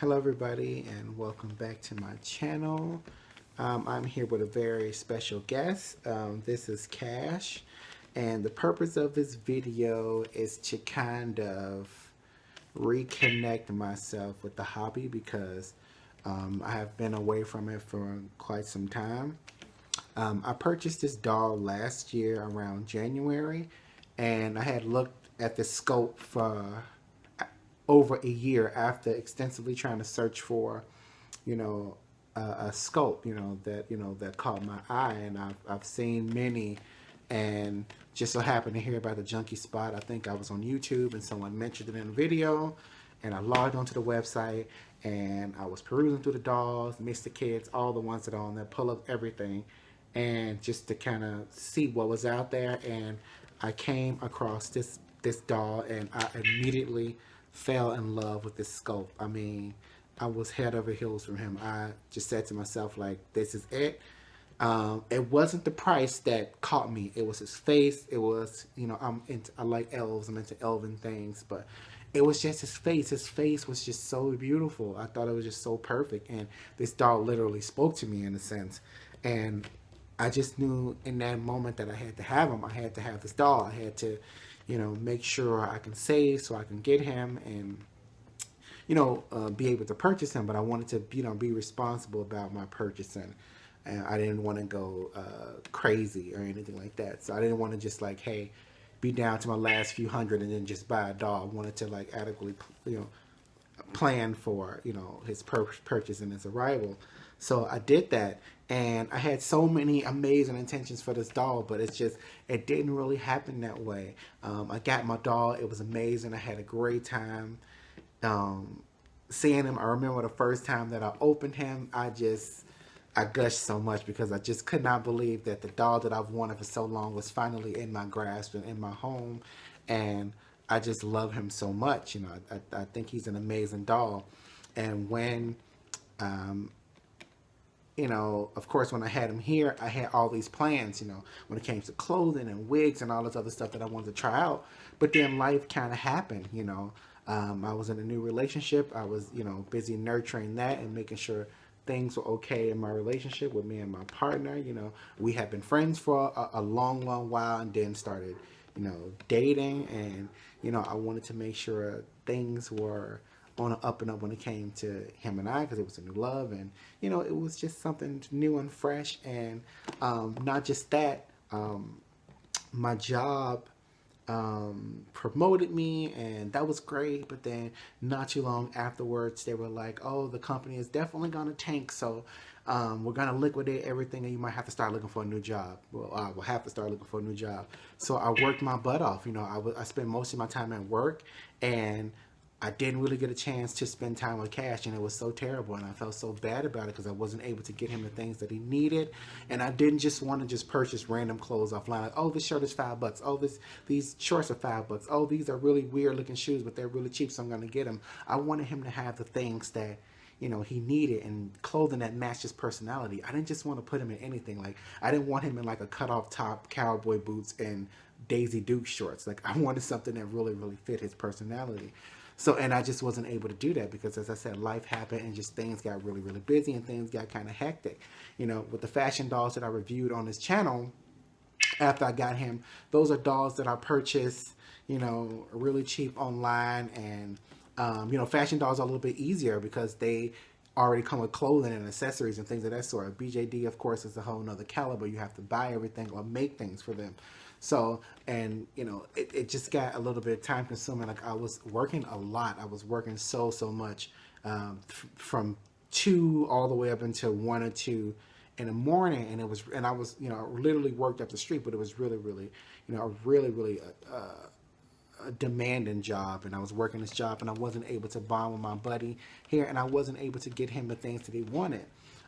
Hello everybody and welcome back to my channel. I'm here with a very special guest. This is Cash, and the purpose of this video is to kind of reconnect myself with the hobby because I have been away from it for quite some time. I purchased this doll last year around January, and I had looked at the scope for over a year after extensively trying to search for, you know, a scope, that caught my eye, and I've seen many, and just so happened to hear about the junkie spot. I think I was on YouTube and someone mentioned it in a video, and I logged onto the website and I was perusing through the dolls, Mr. Kids, all the ones that are on there, pull up everything, and just to kind of see what was out there. And I came across this doll, and I immediately fell in love with this scope. I mean, I was head over heels from him. I just said to myself, like, this is it. It wasn't the price that caught me. It was his face. It was, I like elves. I'm into elven things, but it was just his face. His face was just so beautiful. I thought it was just so perfect. And this doll literally spoke to me in a sense. And I just knew in that moment that I had to have him. I had to have this doll. I had to, make sure I can save so I can get him and, be able to purchase him. But I wanted to, be responsible about my purchasing. And I didn't want to go crazy or anything like that. So I didn't want to just like, hey, be down to my last few hundred and then just buy a doll. I wanted to like adequately, plan for, his purchase and his arrival. So I did that, and I had so many amazing intentions for this doll, but it didn't really happen that way. I got my doll. It was amazing. I had a great time seeing him. I remember the first time that I opened him, I gushed so much because I just could not believe that the doll that I've wanted for so long was finally in my grasp and in my home. And I just love him so much. I think he's an amazing doll. And when, of course, when I had him here, I had all these plans, when it came to clothing and wigs and all this other stuff that I wanted to try out. But then life kind of happened. I was in a new relationship. I was, busy nurturing that and making sure things were okay in my relationship with me and my partner. We had been friends for a long, long while, and then started, dating. And, I wanted to make sure things were on an up and up when it came to him and I, because it was a new love. And, it was just something new and fresh. And not just that, my job promoted me, and that was great. But then not too long afterwards, they were like, oh, the company is definitely going to tank, so we're going to liquidate everything, and you might have to start looking for a new job. Well, I will have to start looking for a new job. So I worked my butt off. I spent most of my time at work, and I didn't really get a chance to spend time with Cash, and it was so terrible, and I felt so bad about it because I wasn't able to get him the things that he needed. And I didn't just want to just purchase random clothes offline, like, oh, this shirt is $5. Oh, these shorts are $5. Oh, these are really weird looking shoes, but they're really cheap, so I'm going to get them. I wanted him to have the things that he needed, and clothing that matched his personality. I didn't just want to put him in anything. Like, I didn't want him in like a cutoff top, cowboy boots, and Daisy Duke shorts. Like, I wanted something that really, really fit his personality. So, and I just wasn't able to do that because, as I said, life happened and just things got really, really busy, and things got kind of hectic. With the fashion dolls that I reviewed on this channel, after I got him, those are dolls that I purchased, really cheap online. And, fashion dolls are a little bit easier because they already come with clothing and accessories and things of that sort. BJD, of course, is a whole nother caliber. You have to buy everything or make things for them. So, and it just got a little bit time consuming. Like, I was working a lot. I was working so much, from 2 all the way up until 1 or 2 in the morning. And I was, literally worked up the street, but it was really, really, a really, really, a demanding job. And I was working this job, and I wasn't able to bond with my buddy here, and I wasn't able to get him the things that he wanted.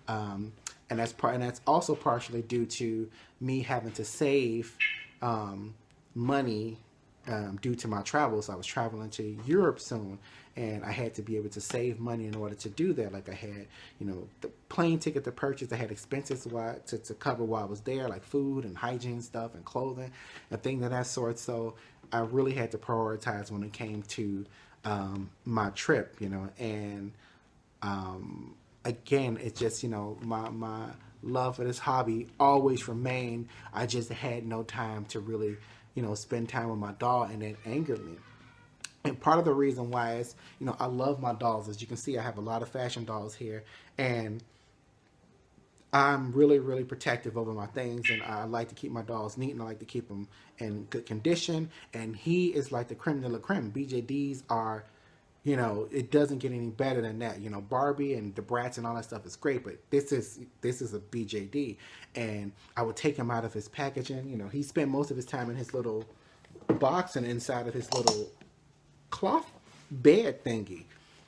And that's also partially due to me having to save money due to my travels. I was traveling to Europe soon, and I had to be able to save money in order to do that. Like, I had, the plane ticket to purchase. I had expenses to cover while I was there, like food and hygiene stuff and clothing and things of that sort. So I really had to prioritize when it came to my trip, and Again, it's just, my love for this hobby always remained. I just had no time to really, spend time with my doll, and it angered me. And part of the reason why is, I love my dolls. As you can see, I have a lot of fashion dolls here, and I'm really, really protective over my things, and I like to keep my dolls neat, and I like to keep them in good condition. And he is like the creme de la creme. BJDs are, it doesn't get any better than that. Barbie and the Bratz and all that stuff is great, but this is a BJD, and I would take him out of his packaging. He spent most of his time in his little box and inside of his little cloth bed thingy.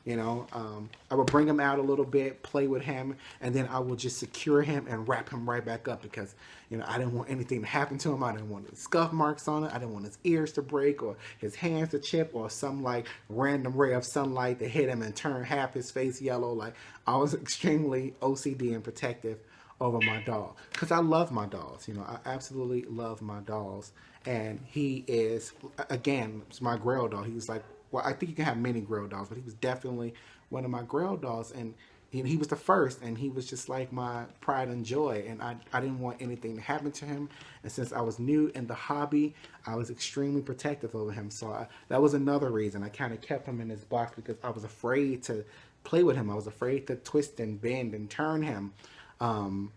I would bring him out a little bit, play with him, and then I would just secure him and wrap him right back up because, I didn't want anything to happen to him. I didn't want scuff marks on it. I didn't want his ears to break or his hands to chip or some like random ray of sunlight to hit him and turn half his face yellow. Like, I was extremely OCD and protective over my doll because I love my dolls. I absolutely love my dolls. And he is, again, it's my Grail doll. He was like, well, I think you can have many Grail dolls, but he was definitely one of my Grail dolls. And he was the first, and he was just like my pride and joy. And I didn't want anything to happen to him. And since I was new in the hobby, I was extremely protective over him. So that was another reason I kind of kept him in his box, because I was afraid to play with him. I was afraid to twist and bend and turn him. And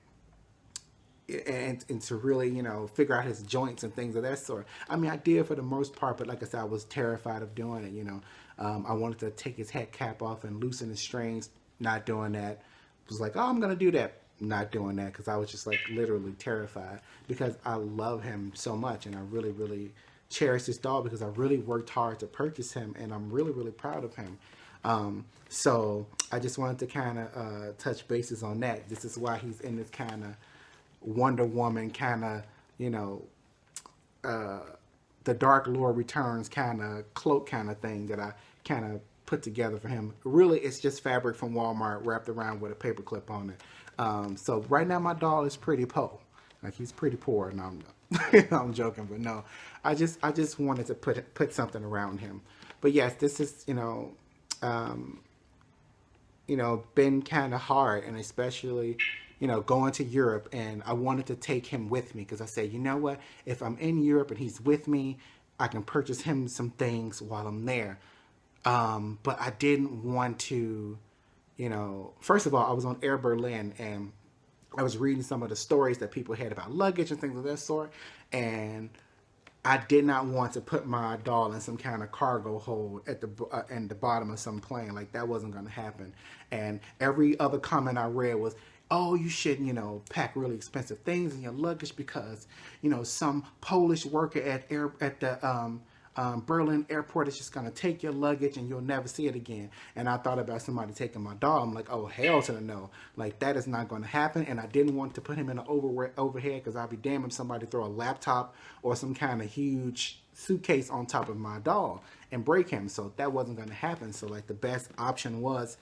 to really, figure out his joints and things of that sort. I mean, I did for the most part, but like I said, I was terrified of doing it, I wanted to take his head cap off and loosen his strings. Not doing that. It was like, oh, I'm going to do that. Not doing that, because I was just like literally terrified, because I love him so much, and I really, really cherish this doll because I really worked hard to purchase him, and I'm really, really proud of him. So I just wanted to kind of touch bases on that. This is why he's in this kind of Wonder Woman kind of, the Dark Lord Returns kind of cloak kind of thing that I kind of put together for him. Really, it's just fabric from Walmart wrapped around with a paper clip on it. So right now my doll is pretty poor. Like, he's pretty poor, and I'm joking, but no, I just wanted to put something around him. But yes, this is, been kind of hard, and especially, going to Europe, and I wanted to take him with me because I said, you know what, if I'm in Europe and he's with me, I can purchase him some things while I'm there. But I didn't want to, first of all, I was on Air Berlin, and I was reading some of the stories that people had about luggage and things of that sort, and I did not want to put my doll in some kind of cargo hold at in the bottom of some plane. Like, that wasn't going to happen. And every other comment I read was, oh, you shouldn't, pack really expensive things in your luggage because, some Polish worker at the Berlin airport is just going to take your luggage and you'll never see it again. And I thought about somebody taking my doll. I'm like, oh, hell to the no. Like, that is not going to happen. And I didn't want to put him in an overhead, because I'd be damned if somebody throw a laptop or some kind of huge suitcase on top of my doll and break him. So that wasn't going to happen. So, like, the best option was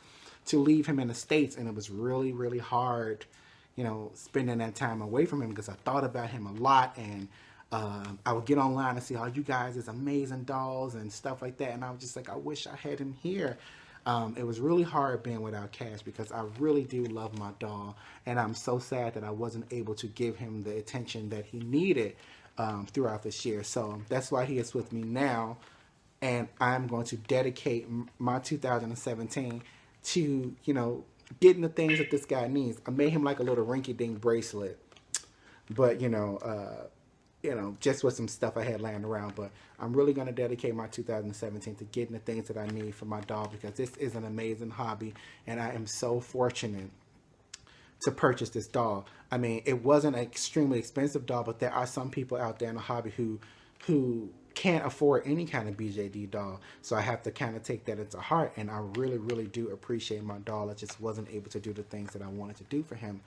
to leave him in the States. And it was really, really hard, spending that time away from him, because I thought about him a lot. And I would get online and see all you guys is amazing dolls and stuff like that, and I was just like, I wish I had him here. It was really hard being without Cash, because I really do love my doll, and I'm so sad that I wasn't able to give him the attention that he needed throughout this year. So that's why he is with me now, and I'm going to dedicate my 2017 to, getting the things that this guy needs. I made him like a little rinky-dink bracelet, but just with some stuff I had laying around. But I'm really going to dedicate my 2017 to getting the things that I need for my doll, because this is an amazing hobby, and I am so fortunate to purchase this doll. I mean, it wasn't an extremely expensive doll, but there are some people out there in the hobby who can't afford any kind of BJD doll. So I have to kind of take that into heart, and I really, really do appreciate my doll. I just wasn't able to do the things that I wanted to do for him.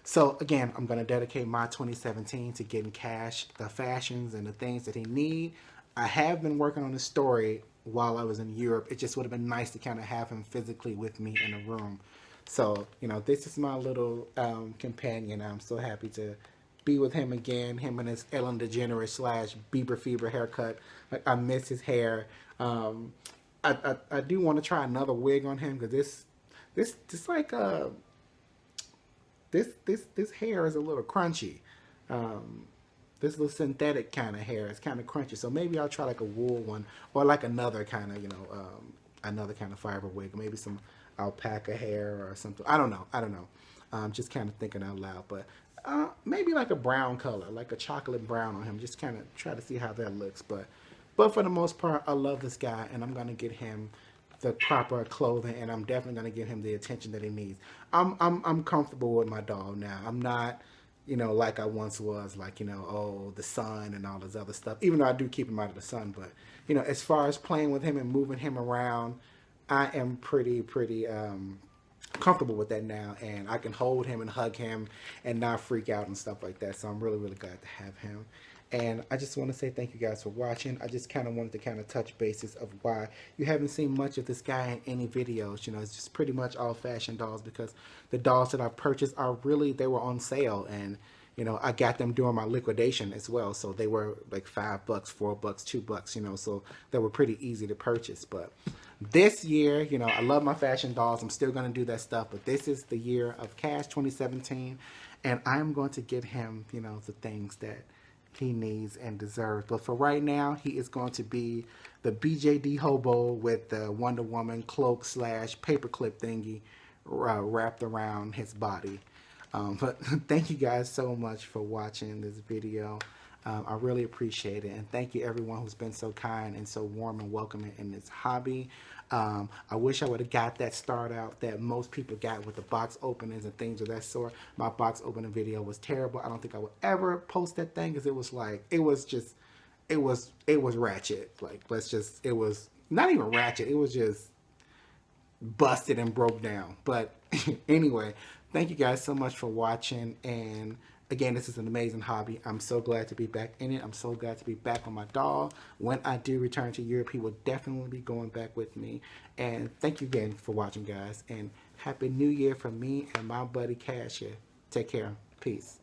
So again, I'm going to dedicate my 2017 to getting Cash the fashions and the things that he need. I have been working on the story while I was in Europe. It just would have been nice to kind of have him physically with me in a room. So, this is my little companion. I'm so happy to be with him again. Him and his Ellen DeGeneres / Bieber Fever haircut. Like, I miss his hair. I do want to try another wig on him, because this like this hair is a little crunchy. Um, this little synthetic kind of hair is kind of crunchy. So maybe I'll try like a wool one or like another kind of, another kind of fiber wig. Maybe some alpaca hair or something. I don't know. I don't know. Just kind of thinking out loud. But maybe like a brown color, like a chocolate brown on him. Just kind of try to see how that looks. But for the most part, I love this guy, and I'm going to get him the proper clothing, and I'm definitely going to give him the attention that he needs. I'm comfortable with my dog now. I'm not, like I once was, like, oh, the sun and all this other stuff. Even though I do keep him out of the sun, but as far as playing with him and moving him around, I am pretty comfortable with that now, and I can hold him and hug him and not freak out and stuff like that. So I'm really glad to have him. And I just want to say thank you guys for watching. I just kind of wanted to kind of touch bases of why you haven't seen much of this guy in any videos. It's just pretty much all fashion dolls, because the dolls that I've purchased are really, they were on sale, and I got them during my liquidation as well. So they were like $5, $4, $2, so they were pretty easy to purchase. But this year, I love my fashion dolls. I'm still going to do that stuff, but this is the year of Cash 2017, and I'm going to get him, the things that he needs and deserves. But for right now, he is going to be the BJD hobo with the Wonder Woman cloak / paperclip thingy wrapped around his body. But thank you guys so much for watching this video. I really appreciate it, and thank you everyone who's been so kind and so warm and welcoming in this hobby. I wish I would have got that start out that most people got with the box openings and things of that sort. My box opening video was terrible. I don't think I would ever post that thing, because it was like, it was ratchet. Like, it was not even ratchet. It was just busted and broke down. But anyway, thank you guys so much for watching, and again, this is an amazing hobby. I'm so glad to be back in it. I'm so glad to be back on my doll. When I do return to Europe, he will definitely be going back with me. And thank you again for watching, guys. And Happy New Year from me and my buddy Cash here. Take care. Peace.